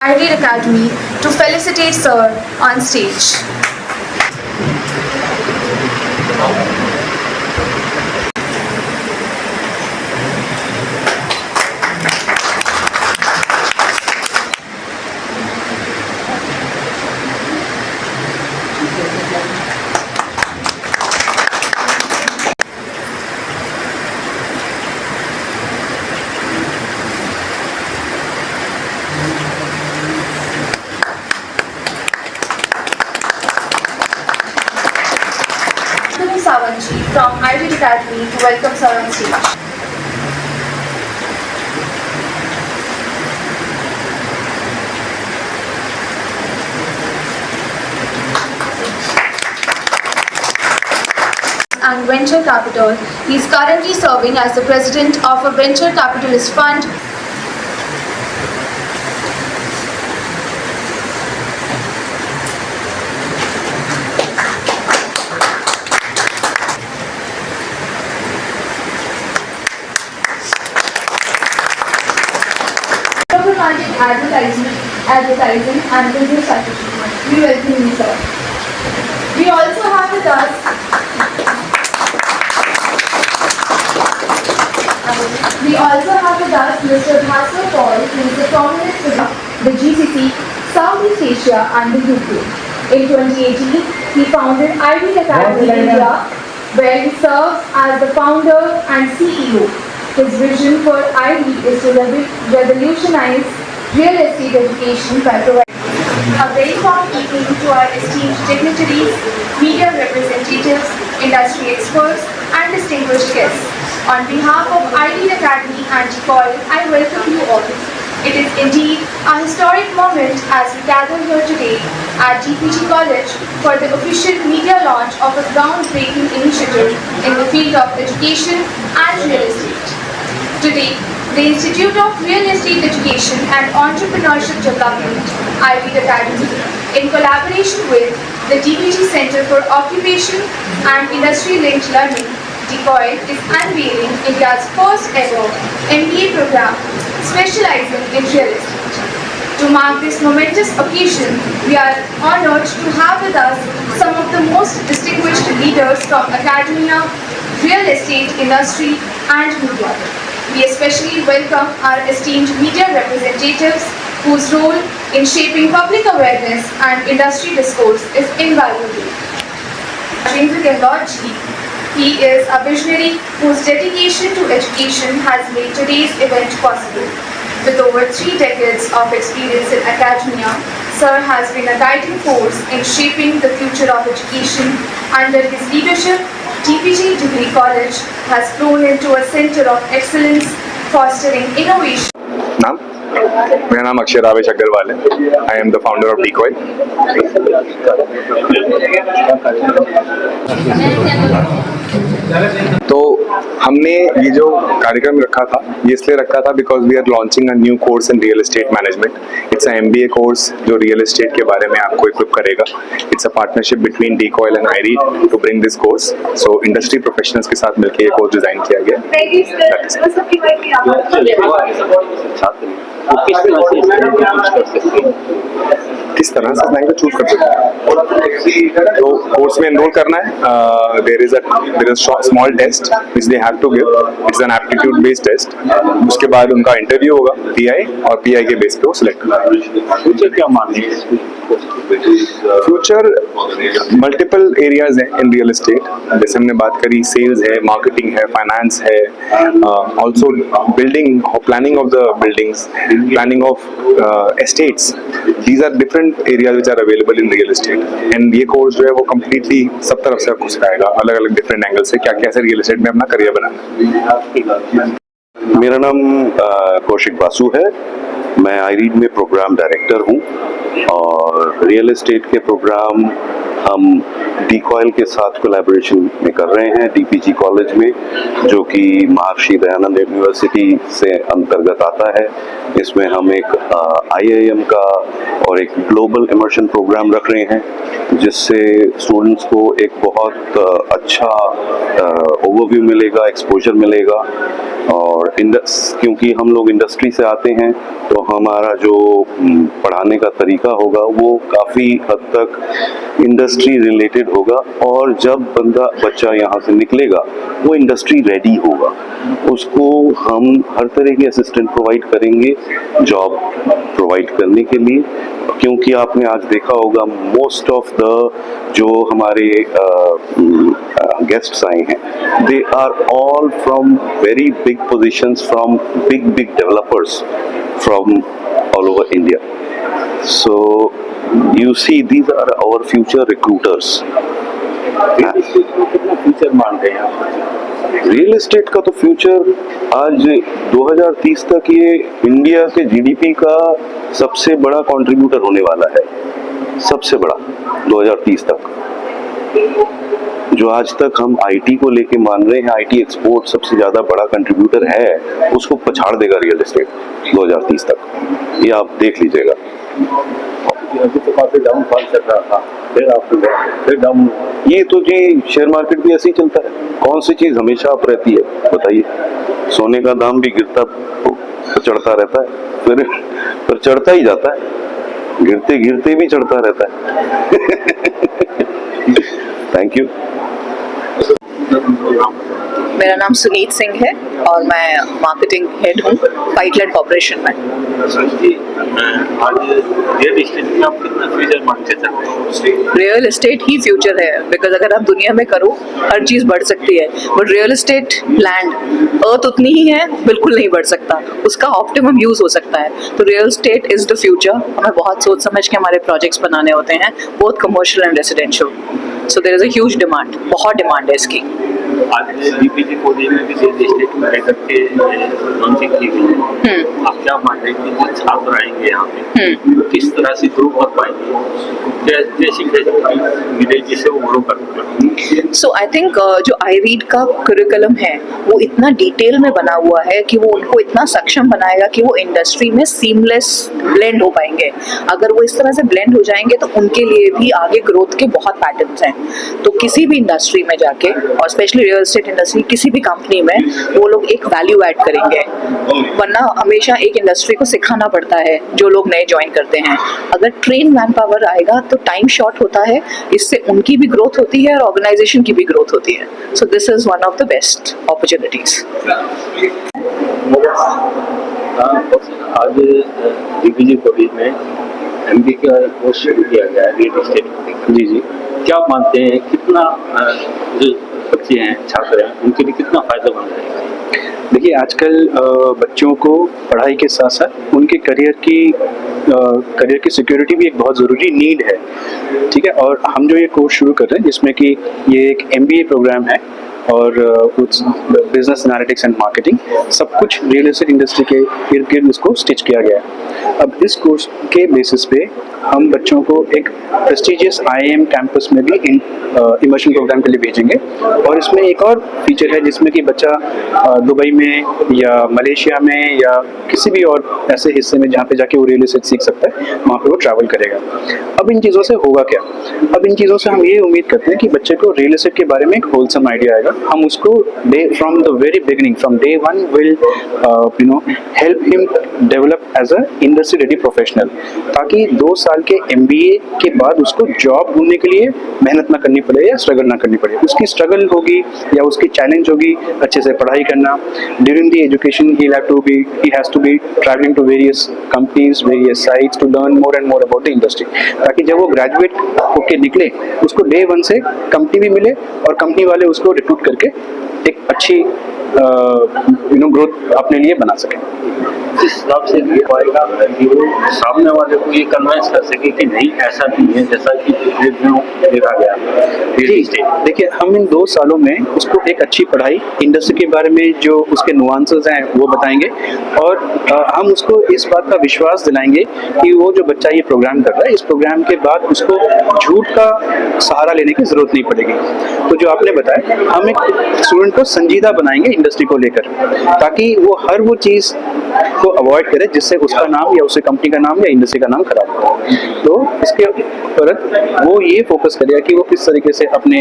Ivy Academy to felicitate Sir on stage. Savanji from Ivy Academy to welcome Sir on stage. And Venture Capital. He is currently serving as the president of a venture capitalist fund. Advertising and business strategy. We welcome you, sir. We also have with us Mr. Bhaskar Paul, who is a prominent figure of the GCC, Southeast Asia and the UK. In 2018, he founded Ivy Academy India, where he serves as the founder and CEO. His vision for Ivy is to revolutionize real estate education by providing a very warm evening to our esteemed dignitaries, media representatives, industry experts, and distinguished guests. On behalf of Ivy Academy and DePaul, I welcome you all. It is indeed a historic moment as we gather here today at DPG College for the official media launch of a groundbreaking initiative in the field of education and real estate. Today, the Institute of Real Estate Education and Entrepreneurship Development, Ivy Academy, in collaboration with the DPG Center for Occupation and Industry-Linked Learning, DPOI, is unveiling India's first ever MBA program specializing in real estate. To mark this momentous occasion, we are honored to have with us some of the most distinguished leaders from academia, real estate industry, and media. We especially welcome our esteemed media representatives whose role in shaping public awareness and industry discourse is invaluable. Rajendra Gehlot ji, he is a visionary whose dedication to education has made today's event possible. With over 3 decades of experience in academia, Sir has been a guiding force in shaping the future of education. Under his leadership, DPG Degree College has grown into a center of excellence, fostering innovation. मेरा नाम अक्षय रावेश अग्रवाल है. I am the founder of Decoy. तो हमने ये जो कार्यक्रम रखा था ये इसलिए रखा था because we are launching a new course in real estate management. It's a MBA course जो रियल एस्टेट के बारे में आपको इक्विप करेगा. It's a partnership between Decoy and iRead to bring this course. So industry professionals के साथ मिलकर ये कोर्स डिजाइन किया गया. किस तरह से लैंग्वेज चूज कर सकते हैं. तो कोर्स में एनरोल करना है. There is a small test which they have to give. It's an aptitude based test. उसके बाद उनका इंटरव्यू होगा पीआई, और पीआई के बेस पे वो सिलेक्ट होगा. फ्यूचर क्या मानते हैं? फ्यूचर मल्टीपल एरियाज हैं इन रियल एस्टेट. जैसे हमने बात करी, सेल्स है, मार्केटिंग है, फाइनेंस है, also building, planning of the buildings, planning of estates. These are different areas which are available in real estate. And ये कोर्स जो है वो completely सब तरफ से आपको सिखाएगा अलग अलग डिफरेंट एंगल से क्या कैसे रियल एस्टेट में अपना करियर बनाना. मेरा नाम कौशिक बासु है. मैं आईरीड में प्रोग्राम डायरेक्टर हूँ और रियल एस्टेट के प्रोग्राम हम डीकॉयल के साथ कोलैबोरेशन में कर रहे हैं डीपीजी कॉलेज में, जो कि महर्षि दयानंद यूनिवर्सिटी से अंतर्गत आता है. इसमें हम एक आईआईएम का और एक ग्लोबल इमर्शन प्रोग्राम रख रहे हैं जिससे स्टूडेंट्स को एक बहुत अच्छा ओवरव्यू मिलेगा, एक्सपोजर मिलेगा और क्योंकि हम लोग इंडस्ट्री से आते हैं तो हमारा जो पढ़ाने का तरीका होगा वो काफ़ी हद तक इंडस्ट्री रिलेटेड होगा, और जब बच्चा यहाँ से निकलेगा वो इंडस्ट्री रेडी होगा। उसको हम हर तरह के असिस्टेंट प्रोवाइड करेंगे जॉब प्रोवाइड करने के लिए, क्योंकि आपने आज देखा होगा मोस्ट ऑफ द जो हमारे गेस्ट्स आए हैं they are all from very big positions, from big developers from all over India. So you see, these are our future recruiters. कितना फ्यूचर मान रहे हैं आप? रियल एस्टेट का तो फ्यूचर आज 2030 तक ये इंडिया के जीडीपी का सबसे बड़ा कंट्रीब्यूटर होने वाला है, सबसे बड़ा 2030 तक। जो आज तक हम आईटी को लेके मान रहे हैं, आईटी एक्सपोर्ट सबसे ज्यादा बड़ा कंट्रीब्यूटर है, उसको पछाड़ देगा रियल एस्टेट 2030 तक, ये आप देख लीजिएगा। अभी तो काफी डाउनफॉल चल रहा था, फिर डाउन। ये तो जी शेयर मार्केट भी ऐसे ही चलता है, कौन सी चीज हमेशा अप रहती है बताइए? सोने का दाम भी गिरता चढ़ता रहता है, फिर चढ़ता ही जाता है, गिरते गिरते भी चढ़ता रहता है। Thank you. मेरा नाम सुनीत सिंह है और मैं मार्केटिंग हेड हूँ पाइटलैंड कॉर्पोरेशन में। आज रियल एस्टेट में आप कितना फ्यूचर मानते हैं? रियल एस्टेट ही फ्यूचर है, बिकॉज अगर आप दुनिया में करो हर चीज़ बढ़ सकती है, बट रियल एस्टेट लैंड अर्थ उतनी ही है, बिल्कुल नहीं बढ़ सकता, उसका ऑप्टिमम यूज़ हो सकता है। तो real estate is the future. हमें बहुत सोच समझ के हमारे प्रोजेक्ट्स बनाने होते हैं, both commercial and residential. So there is a huge demand, बहुत डिमांड है इसकी। आज डीपीजी कॉलेज में भी रियल एस्टेट को लेकर के लॉन्चिंग की गई है। आप क्या मान रहे हैं कि जो छात्र आएंगे यहाँ पे किस तरह से ग्रो कर पाएंगे, जैसी मिले जिससे वो ग्रो कर पाएंगे? सो आई थिंक जो आई रीड का करिकुलम है वो इतना डिटेल में बना हुआ है कि वो उनको इतना सक्षम बनाएगा कि वो इंडस्ट्री में सीमलेस ब्लेंड हो पाएंगे। अगर वो इस तरह से ब्लेंड हो जाएंगे तो उनके लिए भी आगे ग्रोथ के बहुत पैटर्न्स हैं। तो किसी भी इंडस्ट्री में जाके, और स्पेशली रियल एस्टेट इंडस्ट्री, किसी भी कंपनी में वो लोग एक वैल्यू ऐड करेंगे, वरना हमेशा एक इंडस्ट्री को सिखाना पड़ता है जो लोग नए ज्वाइन करते हैं। अगर ट्रेन मैन पावर आएगा तो टाइम शॉर्ट होता है, इससे उनकी भी ग्रोथ होती है और ऑर्गेनाइजेशन की भी ग्रोथ होती है। So this is one of the best opportunities. आज डीपीजी कॉलेज में एमबी का कोर्स शुरू किया गया है रियल एस्टेट को लेकर। जी, क्या मानते हैं कितना जो बच्चे हैं, छात्र हैं, उनके लिए कितना फायदा बन जाएगा? देखिए, आजकल बच्चों को पढ़ाई के साथ साथ उनके करियर की सिक्योरिटी भी एक बहुत ज़रूरी नीड है, ठीक है। और हम जो ये कोर्स शुरू कर रहे हैं जिसमें कि ये एक MBA प्रोग्राम है और कुछ बिजनेस एनालिटिक्स एंड मार्केटिंग, सब कुछ रियल एस्टेट इंडस्ट्री के इर्द गिर्द इसको स्टिच किया गया है। अब इस कोर्स के बेसिस पे हम बच्चों को एक प्रेस्टिजियस IIM कैंपस में भी इमर्शन प्रोग्राम के लिए भेजेंगे। और इसमें एक और फीचर है जिसमें कि बच्चा दुबई में या मलेशिया में या किसी भी और ऐसे हिस्से में जहाँ पे जाके वो रियल एस्टेट सीख सकता है, वहाँ पे वो ट्रैवल करेगा। अब इन चीज़ों से होगा क्या? अब इन चीज़ों से हम ये उम्मीद करते हैं कि बच्चे को रियल एस्टेट के बारे में एक होलसम आइडिया आएगा। हम उसको from the very beginning, from day one will help him develop as a industry ready professional, ताकि 2 साल के MBA के बाद उसको जॉब ढूंढने के लिए मेहनत ना करनी पड़े या स्ट्रगल ना करनी पड़े। उसकी स्ट्रगल होगी या उसकी चैलेंज होगी अच्छे से पढ़ाई करना। During the education he has to be traveling to various companies, various sites to learn more and more about the industry, ताकि जब वो ग्रेजुएट होके निकले उसको डे 1 से कंपनी भी मिले और कंपनी वाले उसको रिक्रूट करके एक अच्छी ग्रोथ अपने लिए बना सके। जिस हिसाब से ये पाएगा कि वो सामने वाले को ये कन्विंस कर सके कि नहीं ऐसा नहीं है जैसा कि देखा गया। देखिए, हम इन 2 सालों में उसको एक अच्छी पढ़ाई, इंडस्ट्री के बारे में जो उसके नुआंसेस हैं वो बताएंगे, और हम उसको इस बात का विश्वास दिलाएंगे कि वो जो बच्चा ये प्रोग्राम कर रहा है, इस प्रोग्राम के बाद उसको झूठ का सहारा लेने की जरूरत नहीं पड़ेगी। तो जो आपने बताया, हम एक स्टूडेंट को संजीदा बनाएंगे इंडस्ट्री को लेकर, ताकि वो हर वो चीज़ को अवॉइड करे जिससे उसका नाम या उससे कंपनी का नाम या इंडस्ट्री का नाम खराब हो। तो इसके ऊपर वो ये फोकस करेगा कि वो किस तरीके से अपने